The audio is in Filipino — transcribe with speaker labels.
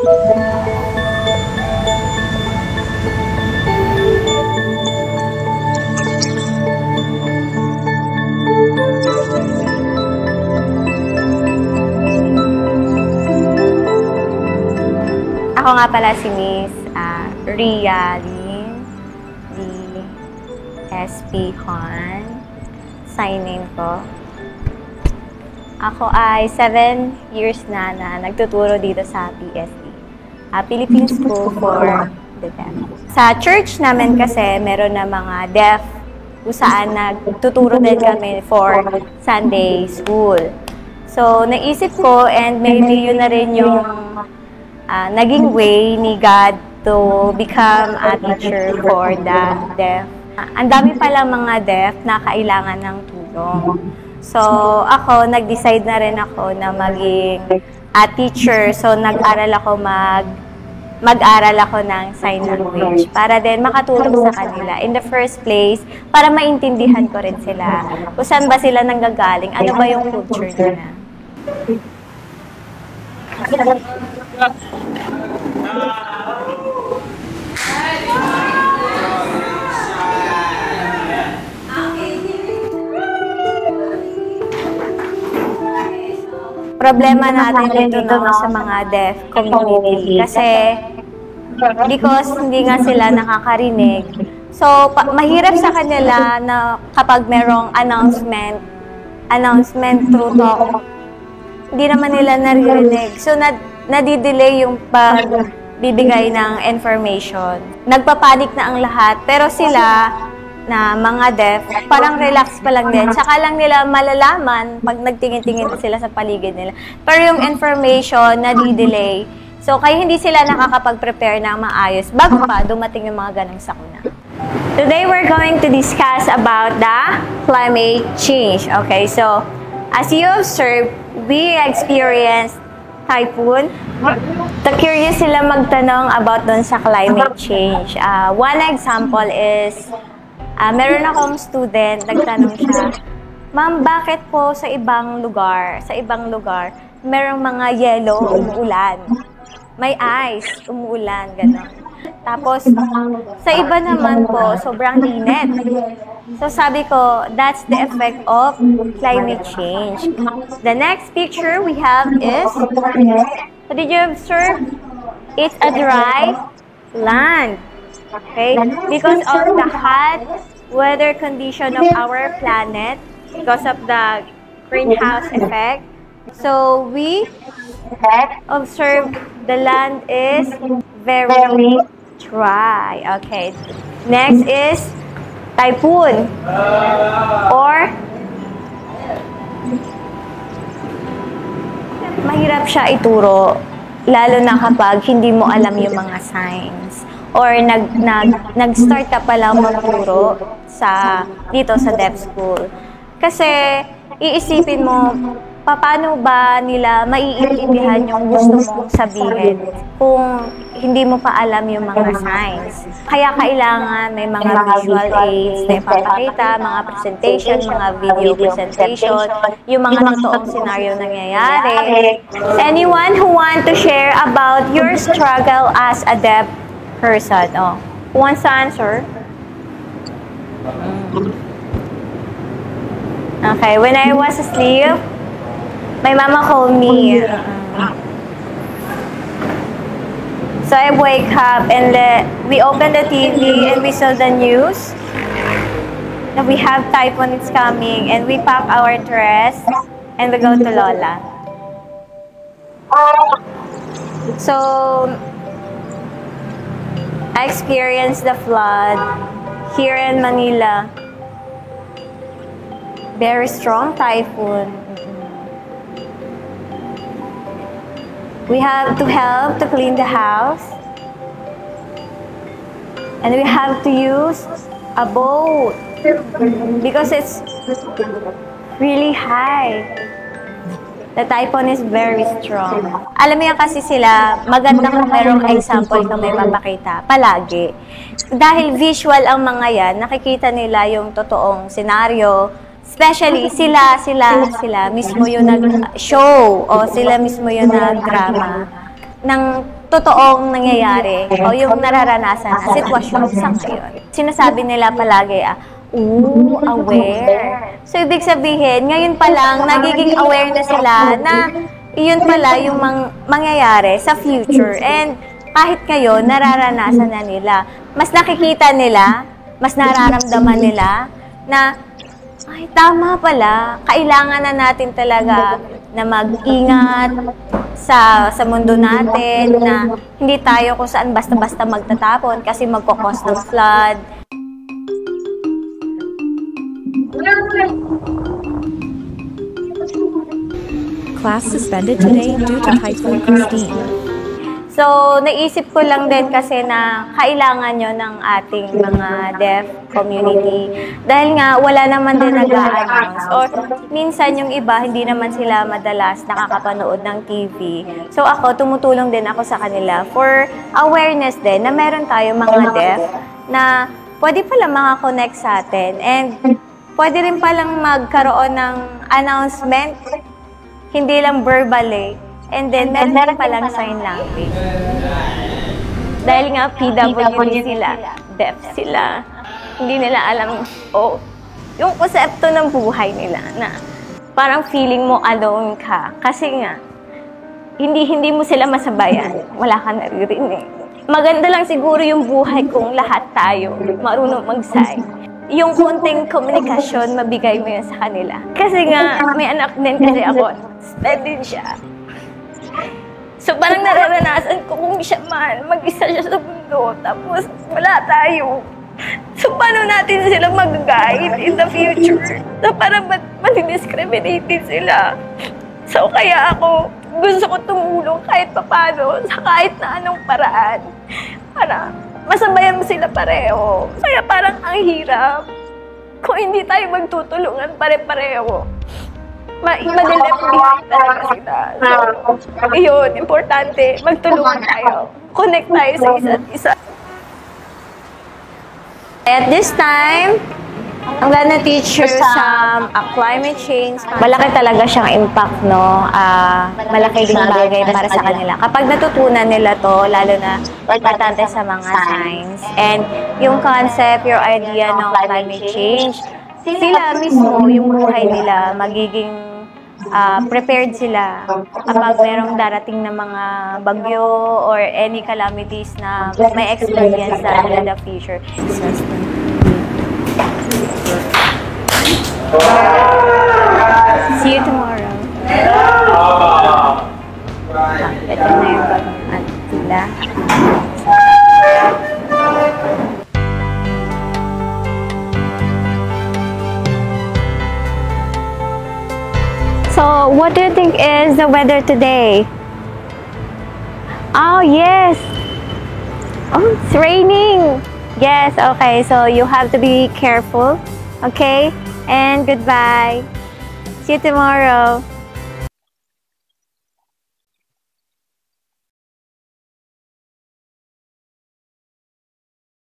Speaker 1: Ako nga pala si Miss Ria Lynn D.S.P. Hon. Sign name ko. Ako ay 7 years na nagtuturo dito sa PSD. Philippine School for the Deaf. Sa church namin kasi meron na mga deaf kung saan nagtuturo din kami for Sunday school. So, naisip ko and maybe yun na rin yung naging way ni God to become a teacher for the deaf. Ang dami palang mga deaf na kailangan ng tulong. So, ako, nag-decide na rin ako na maging teacher. So, nag-aral ako mag-aral ako ng sign language para din makatulong sa kanila. In the first place, para maintindihan ko rin sila. Kung saan ba sila nanggagaling, ano ba yung culture nila. Problema natin dito sa mga deaf community kasi because hindi nga sila nakakarinig. So, mahirap sa kanila na kapag merong announcement through talk, hindi naman nila naririnig. So, nadidelay yung pagbibigay ng information. Nagpapanik na ang lahat, pero sila na mga deaf, parang relax pa lang din. Saka lang nila malalaman pag nagtingin-tingin sila sa paligid nila. Pero yung information, nadidelay. So, kaya hindi sila nakakapag-prepare na maayos bago pa dumating yung mga ganong sakuna. Today, we're going to discuss about the climate change. Okay, so, as you observe, we experienced typhoon. Curious sila magtanong about dun sa climate change. One example is, meron akong student, nagtanong siya, Ma'am, bakit po sa ibang lugar, merong mga yellow, umuulan? May ice, umuulan, gano'n. Tapos, sa iba naman po, sobrang init. So, sabi ko, that's the effect of climate change. The next picture we have is, what did you observe? It's a dry land. Okay? Because of the hot weather condition of our planet, because of the greenhouse effect, so we observe the land is very dry. Okay. Next is typhoon or mahirap siya ituro lalo na kapag hindi mo alam yung mga signs. Or nag-start ka palang magturo dito sa deaf school. Kasi iisipin mo, paano ba nila maiintindihan yung gusto mong sabihin kung hindi mo pa alam yung mga signs. Kaya kailangan may mga visual aids na ipapakita, mga presentation, mga video presentation, yung mga totoong scenario nangyayari. Anyone who want to share about your struggle as a deaf person? Oh, who wants to answer? Okay, when I was asleep, my mama called me. So I wake up and we open the TV and we saw the news. That we have typhoon is coming and we pack our dress and we go to Lola. So I experienced the flood here in Manila. Very strong typhoon. We have to help to clean the house. And we have to use a boat because it's really high. The typhoon is very strong. Alam mo yan kasi sila, maganda kung merong example na may papakita, palagi. Dahil visual ang mga yan, nakikita nila yung totoong senaryo. Especially, sila mismo yung nag-show o sila mismo yung nag-drama ng totoong nangyayari o yung nararanasan na sitwasyon sa ngayon. Sinasabi nila palagi, aware. So, ibig sabihin, ngayon pa lang, nagiging aware na sila na iyon pala yung mangyayari sa future. And kahit ngayon, nararanasan na nila. Mas nakikita nila, mas nararamdaman nila na, ay, tama pala, kailangan na natin talaga na mag-ingat sa mundo natin, na hindi tayo kung saan basta-basta magtatapon kasi magkakos ng flood.
Speaker 2: Class suspended today due to Typhoon Christine.
Speaker 1: So, naisip ko lang din kasi na kailangan yun ng ating mga deaf community. Dahil nga, wala naman din nag-a-announce. Or, minsan yung iba, hindi naman sila madalas nakakapanood ng TV. So, ako, tumutulong din ako sa kanila for awareness din na meron tayo mga deaf na pwede pala makakonect sa atin. And, pwede rin palang magkaroon ng announcement, hindi lang verbally. And then, meron palang sign language. Dahil nga, PWD sila, deaf sila, hindi nila alam, yung konsepto ng buhay nila na parang feeling mo alone ka. Kasi nga, hindi mo sila masabayan. Wala ka naririnig. Maganda lang siguro yung buhay kung lahat tayo marunong mag-sign. Yung konting komunikasyon, mabigay mo yun sa kanila. Kasi nga, may anak din kasi ako, STEM din siya. So, parang nararanasan ko kung siya man, mag-isa siya sa mundo, tapos wala tayo. So, paano natin sila mag-guide in the future? So, parang madi-discriminated sila. So, kaya ako, gusto ko tumulong kahit papano, sa kahit na anong paraan. Para masabayan mo sila pareho. Kaya parang ang hirap kung hindi tayo magtutulungan pare-pareho. Ma-left behind talaga sila. So, yun, importante, magtulungan tayo. Connect tayo sa isa't isa. At this time, I'm gonna teach you some climate change. Malaki talaga siyang impact, no? Malaki ding bagay para sa kanila. Kapag natutunan nila to, lalo na importante sa mga science, and yung concept, your idea ng climate change, sila mismo, yung buhay nila, magiging prepared sila kapag merong darating na mga bagyo or any calamities na may experience na in the future. See you tomorrow. Ito na yung bagong sila. So, what do you think is the weather today? Oh, yes. Oh, it's raining. Yes, okay. So, you have to be careful. Okay? And goodbye. See you tomorrow.